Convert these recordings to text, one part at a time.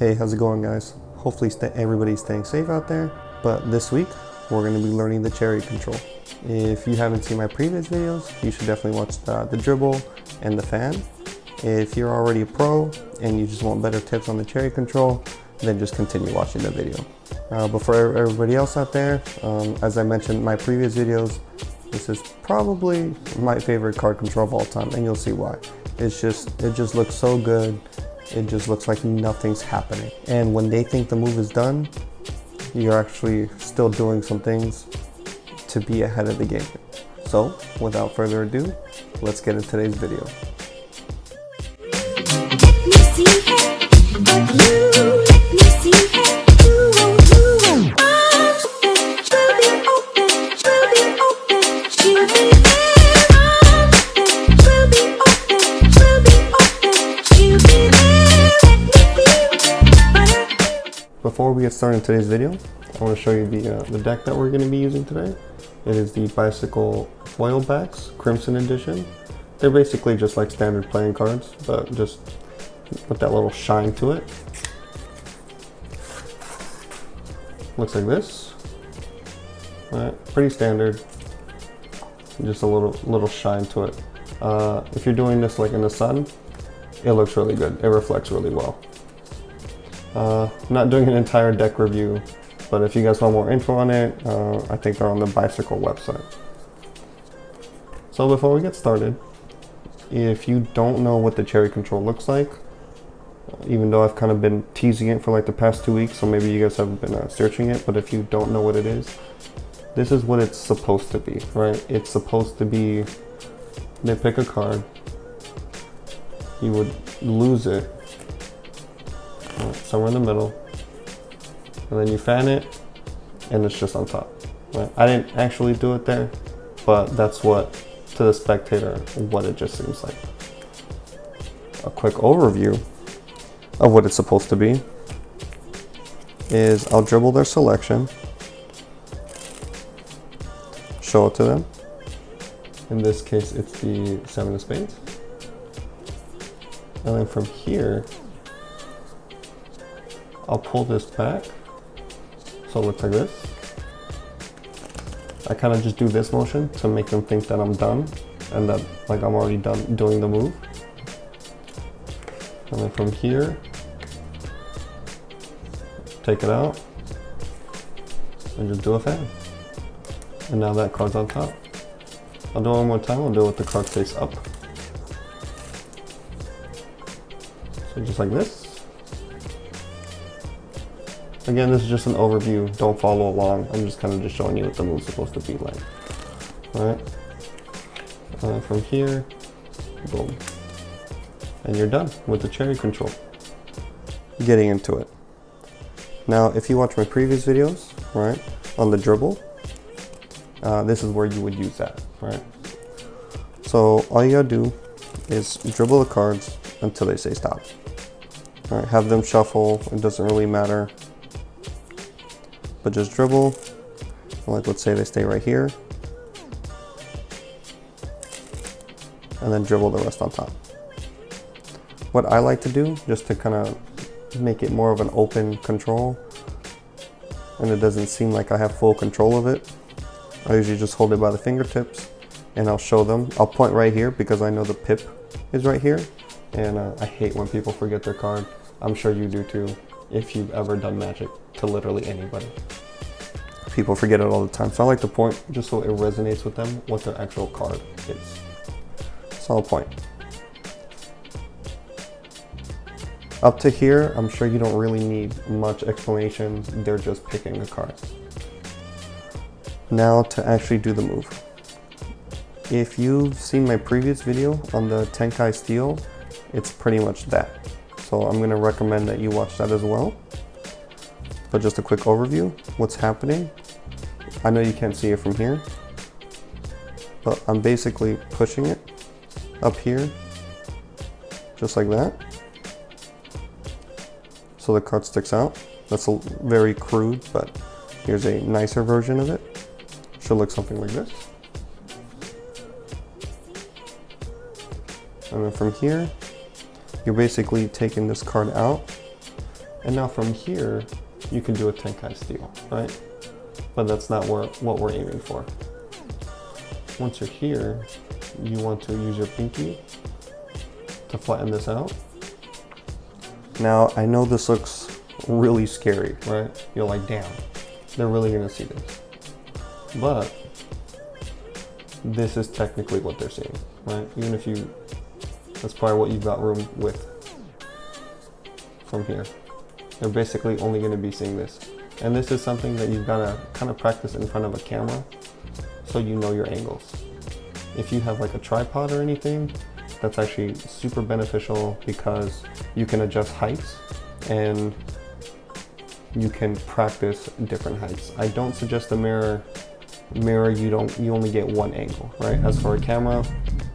Hey, how's it going, guys? Hopefully everybody's staying safe out there. But this week, we're going to be learning the cherry control. If you haven't seen my previous videos, you should definitely watch the dribble and the fan. If you're already a pro and you just want better tips on the cherry control, then just continue watching the video. But for everybody else out there, as I mentioned in my previous videos, this is probably my favorite card control of all time, and you'll see why. It just looks so good. It just looks like nothing's happening. And when they think the move is done, you're actually still doing some things to be ahead of the game. So, without further ado, let's get into today's video. Before we get started in today's video, I want to show you the deck that we're going to be using today. It is the Bicycle Foil Backs Crimson Edition. They're basically just like standard playing cards, but just with that little shine to it. Looks like this. Alright, pretty standard. Just a little shine to it. If you're doing this like in the sun, it looks really good. It reflects really well. Not doing an entire deck review, but if you guys want more info on it, I think they're on the Bicycle website. So before we get started, if you don't know what the cherry control looks like, even though I've kind of been teasing it for like the past 2 weeks, so maybe you guys haven't been searching it, but if you don't know what it is, this is what it's supposed to be, right? It's supposed to be, they pick a card, you would lose it somewhere in the middle, and then you fan it, and it's just on top. Right? I didn't actually do it there, but that's what, to the spectator, what it just seems like. A quick overview of what it's supposed to be is I'll dribble their selection, show it to them. In this case, it's the 7 of spades. And then from here, I'll pull this back, so it looks like this. I kind of just do this motion to make them think that I'm done, and that like I'm already done doing the move. And then from here, take it out, and just do a fan. And now that card's on top. I'll do it one more time, I'll do it with the card face up. So just like this. Again, this is just an overview, don't follow along. I'm just kind of just showing you what the move's supposed to be like. Alright, from here, boom. And you're done with the cherry control. Getting into it. Now, if you watch my previous videos, right, on the dribble, this is where you would use that, right? So all you gotta do is dribble the cards until they say stop. Alright, have them shuffle, it doesn't really matter. But just dribble, like let's say they stay right here, and then dribble the rest on top. What I like to do, just to kind of make it more of an open control, and it doesn't seem like I have full control of it, I usually just hold it by the fingertips, and I'll show them. I'll point right here because I know the pip is right here, and I hate when people forget their card. I'm sure you do too, if you've ever done Magic to literally anybody. People forget it all the time, so I like to point just so it resonates with them what their actual card is. So I'll point. Up to here, I'm sure you don't really need much explanation, they're just picking a card. Now to actually do the move. If you've seen my previous video on the Tenkai steel, it's pretty much that. So I'm going to recommend that you watch that as well. But just a quick overview, what's happening. I know you can't see it from here, but I'm basically pushing it up here, just like that. So the card sticks out. That's very crude, but here's a nicer version of it. Should look something like this. And then from here, you're basically taking this card out And now from here, you can do a Tenkai steal, right? But that's not what we're aiming for. Once you're here, you want to use your pinky to flatten this out. Now, I know this looks really scary, right? You're like, damn, they're really gonna see this. But this is technically what they're seeing, right? Even if that's probably what you've got room with from here. They're basically only gonna be seeing this. And this is something that you've gotta kind of practice in front of a camera so you know your angles. If you have like a tripod or anything, that's actually super beneficial because you can adjust heights and you can practice different heights. I don't suggest a mirror, you only get one angle, right? As for a camera,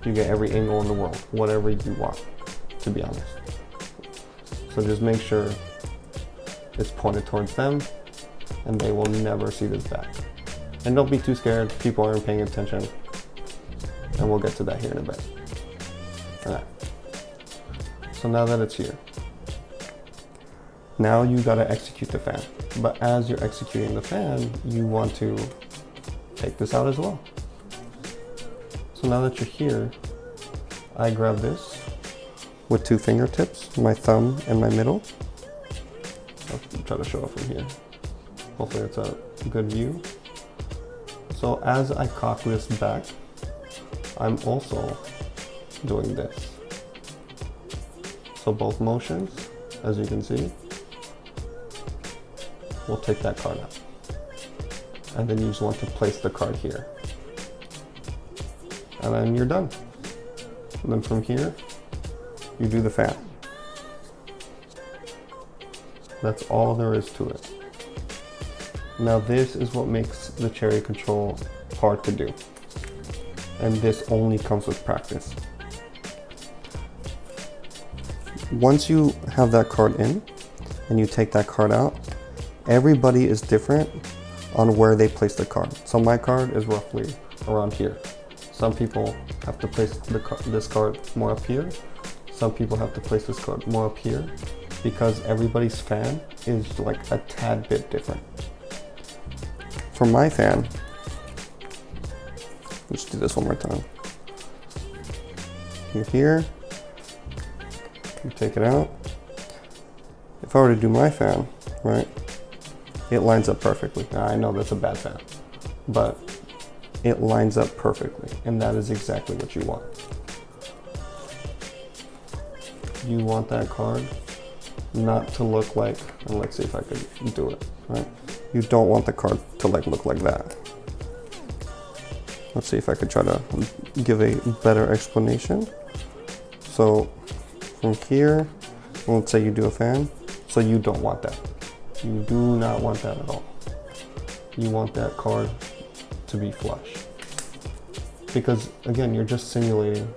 you get every angle in the world, whatever you want, to be honest. So just make sure it's pointed towards them and they will never see this back. And don't be too scared, people aren't paying attention. And we'll get to that here in a bit. All right. So now that it's here, now you gotta execute the fan. But as you're executing the fan, you want to take this out as well. So now that you're here, I grab this with two fingertips, my thumb and my middle. I'll try to show it from here. Hopefully it's a good view. So as I cock this back, I'm also doing this. So both motions, as you can see, we'll take that card out. And then you just want to place the card here. And then you're done. And then from here, you do the fan. That's all there is to it. Now this is what makes the cherry control hard to do. And this only comes with practice. Once you have that card in and you take that card out, everybody is different on where they place the card. So my card is roughly around here. Some people have to place this card more up here. Some people have to place this card more up here because everybody's fan is like a tad bit different. For my fan, let's do this one more time. You're here, you take it out. If I were to do my fan, right, it lines up perfectly. Now, I know that's a bad fan, but it lines up perfectly, and that is exactly what you want. You want that card not to look like, and let's see if I can do it, right? You don't want the card to like look like that. Let's see if I could try to give a better explanation. So from here, let's say you do a fan, so you don't want that. You do not want that at all. You want that card to be flush. Because again, you're just simulating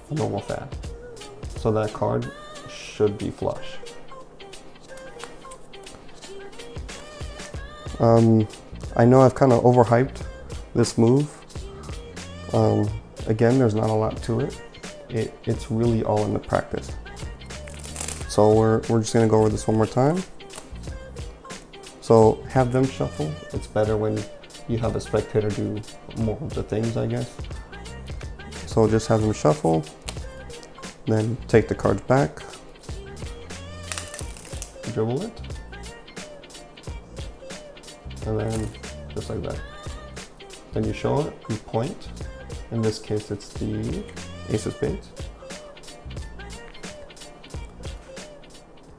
a normal fan. So that card should be flush. I know I've kind of overhyped this move. Again, there's not a lot to it. It's really all in the practice. So we're just gonna go over this one more time. So have them shuffle. It's better when you have a spectator do more of the things, I guess. So just have them shuffle, then take the cards back, dribble it, and then just like that. Then you show it, you point. In this case, it's the ace of spades.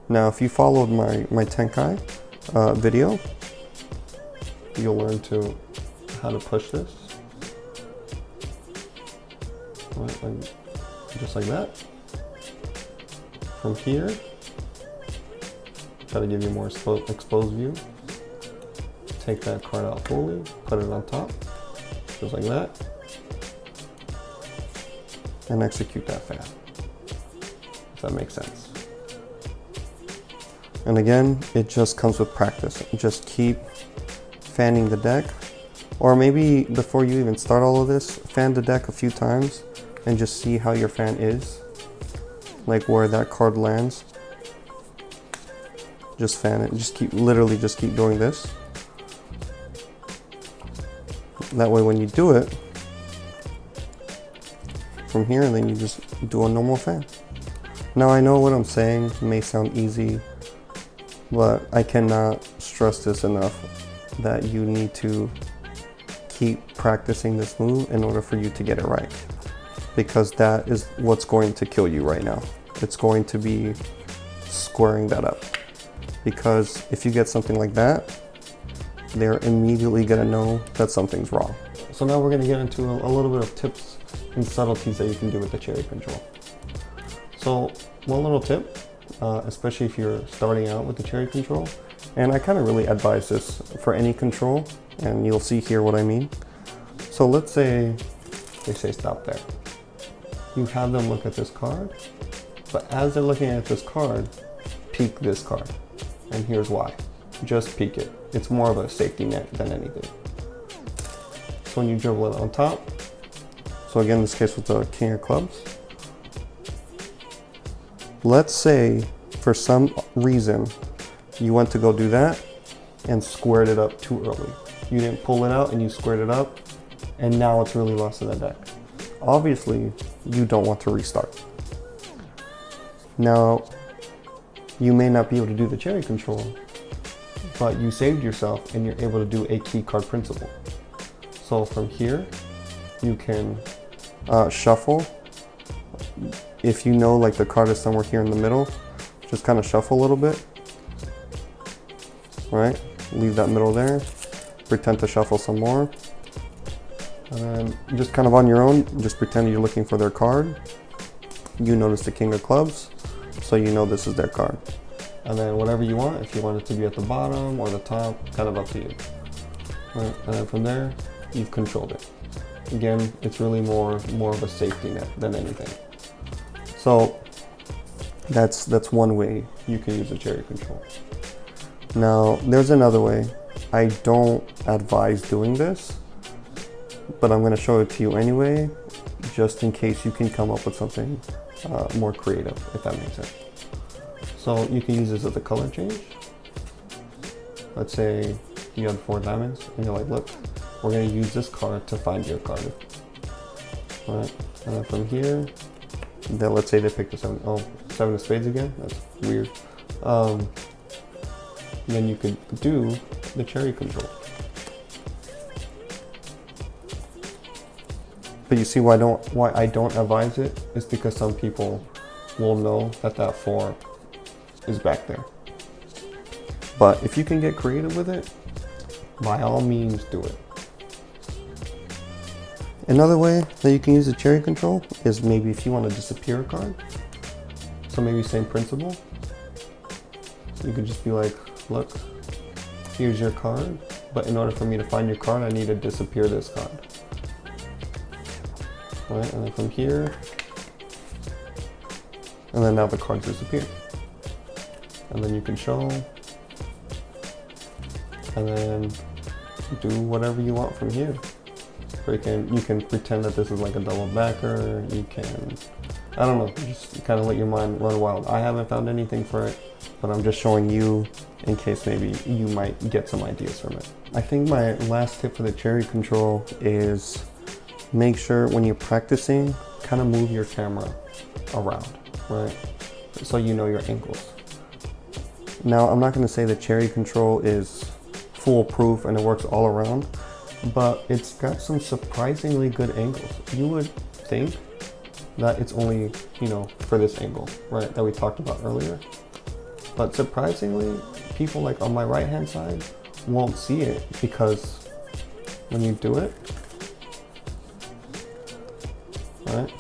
Now, if you followed my Tenkai video, you'll learn how to push this. Right, just like that. From here, try to give you a more exposed view. Take that card out fully, put it on top, just like that, and execute that fan, if that makes sense. And again, it just comes with practice. Just keep fanning the deck, or maybe before you even start all of this, fan the deck a few times and just see how your fan is, like where that card lands. just fan it. Just literally just keep doing this. That way when you do it from here, and then you just do a normal fan. Now I know what I'm saying may sound easy, but I cannot stress this enough that you need to keep practicing this move in order for you to get it right, because that is what's going to kill you right now. It's going to be squaring that up, because if you get something like that, they're immediately gonna know that something's wrong. So now we're gonna get into a little bit of tips and subtleties that you can do with the cherry control. So one little tip, especially if you're starting out with the cherry control, and I kind of really advise this for any control, and you'll see here what I mean. So let's say they say stop there. You have them look at this card, but as they're looking at this card, peek this card. And here's why. Just peek it. It's more of a safety net than anything. So when you dribble it on top, so again, in this case with the king of clubs, let's say for some reason you went to go do that and squared it up too early. You didn't pull it out and you squared it up, and now it's really lost in the deck. Obviously, you don't want to restart. Now, you may not be able to do the cherry control, but you saved yourself and you're able to do a key card principle. So from here, you can shuffle. If you know like the card is somewhere here in the middle, just kind of shuffle a little bit. All right, leave that middle there. Pretend to shuffle some more. And then just kind of on your own, just pretend you're looking for their card. You notice the king of clubs, so you know this is their card. And then whatever you want, if you want it to be at the bottom or the top, kind of up to you. Right, and then from there, you've controlled it. Again, it's really more of a safety net than anything. So that's one way you can use a cherry control. Now, there's another way. I don't advise doing this, but I'm going to show it to you anyway, just in case you can come up with something more creative, if that makes sense. So you can use this as a color change. Let's say you have 4 diamonds and you're like, look, we're going to use this card to find your card. All right, and then from here, then let's say they picked the 7 of spades again. That's weird. Then you could do the cherry control. But you see why I don't advise it is because some people will know that 4 is back there. But if you can get creative with it, by all means do it. Another way that you can use the cherry control is maybe if you want to disappear a card. So maybe same principle. You could just be like, look, here's your card, but in order for me to find your card, I need to disappear this card. All right, and then from here, and then now the cards disappear. And then you can show, and then do whatever you want from here. Or you can pretend that this is like a double backer. You can, I don't know, just kind of let your mind run wild. I haven't found anything for it, but I'm just showing you in case maybe you might get some ideas from it. I think my last tip for the cherry control is make sure when you're practicing, kind of move your camera around, right? So you know your angles. Now, I'm not going to say the cherry control is foolproof and it works all around, but it's got some surprisingly good angles. You would think that it's only, for this angle, right, that we talked about earlier. But surprisingly, people like on my right hand side won't see it, because when you do it, right,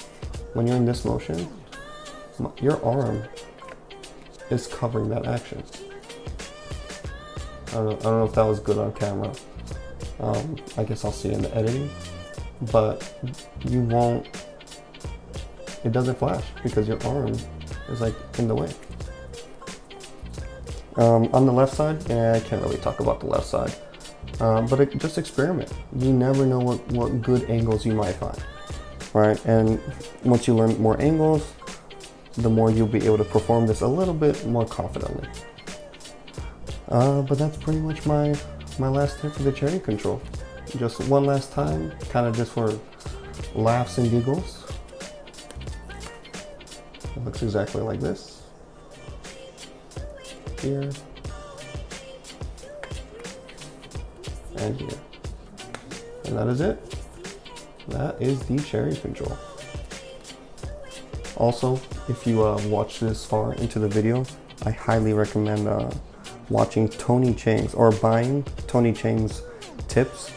when you're in this motion, your arm is covering that action. I don't know if that was good on camera. I guess I'll see in the editing, but you won't, it doesn't flash because your arm is like in the way. On the left side, I can't really talk about the left side, but just experiment. You never know what good angles you might find, right? And once you learn more angles, the more you'll be able to perform this a little bit more confidently. But that's pretty much my last tip for the cherry control. Just one last time, kind of just for laughs and giggles. It looks exactly like this. Here. And here. And that is it. That is the cherry control. Also, if you watch this far into the video, I highly recommend watching Tony Chang's or buying Tony Chang's tips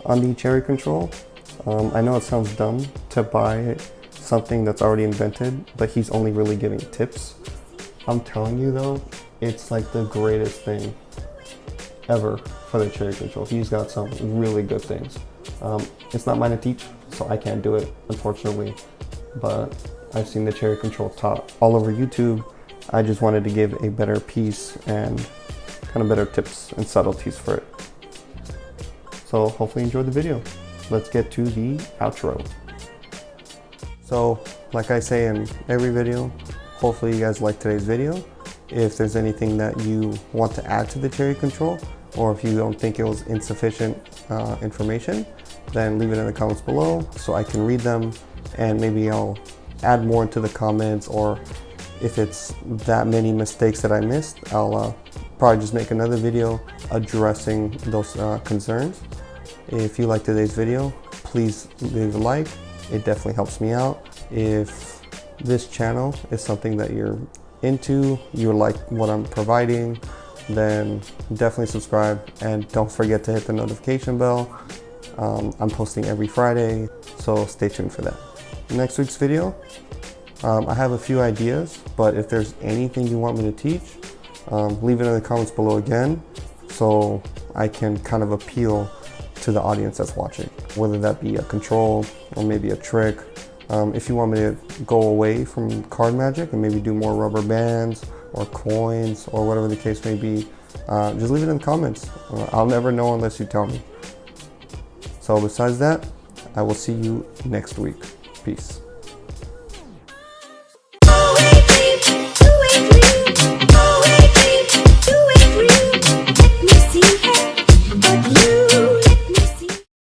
on the cherry control. I know it sounds dumb to buy something that's already invented, but he's only really giving tips. I'm telling you though, it's like the greatest thing ever for the cherry control. He's got some really good things. It's not mine to teach, so I can't do it, unfortunately, but I've seen the cherry control taught all over YouTube. I just wanted to give a better piece and kind of better tips and subtleties for it. So hopefully you enjoyed the video. Let's get to the outro. So like I say in every video, hopefully you guys liked today's video. If there's anything that you want to add to the cherry control, or if you don't think it was insufficient information, then leave it in the comments below so I can read them, and maybe I'll add more into the comments, or if it's that many mistakes that I missed, I'll probably just make another video addressing those concerns. If you liked today's video, please leave a like. It definitely helps me out. If this channel is something that you're into, you like what I'm providing, then definitely subscribe, and don't forget to hit the notification bell. I'm posting every Friday, so stay tuned for that. Next week's video, I have a few ideas, but if there's anything you want me to teach, leave it in the comments below again, so I can kind of appeal to the audience that's watching, whether that be a control or maybe a trick. If you want me to go away from card magic and maybe do more rubber bands or coins or whatever the case may be, just leave it in the comments. I'll never know unless you tell me. So besides that, I will see you next week. Peace.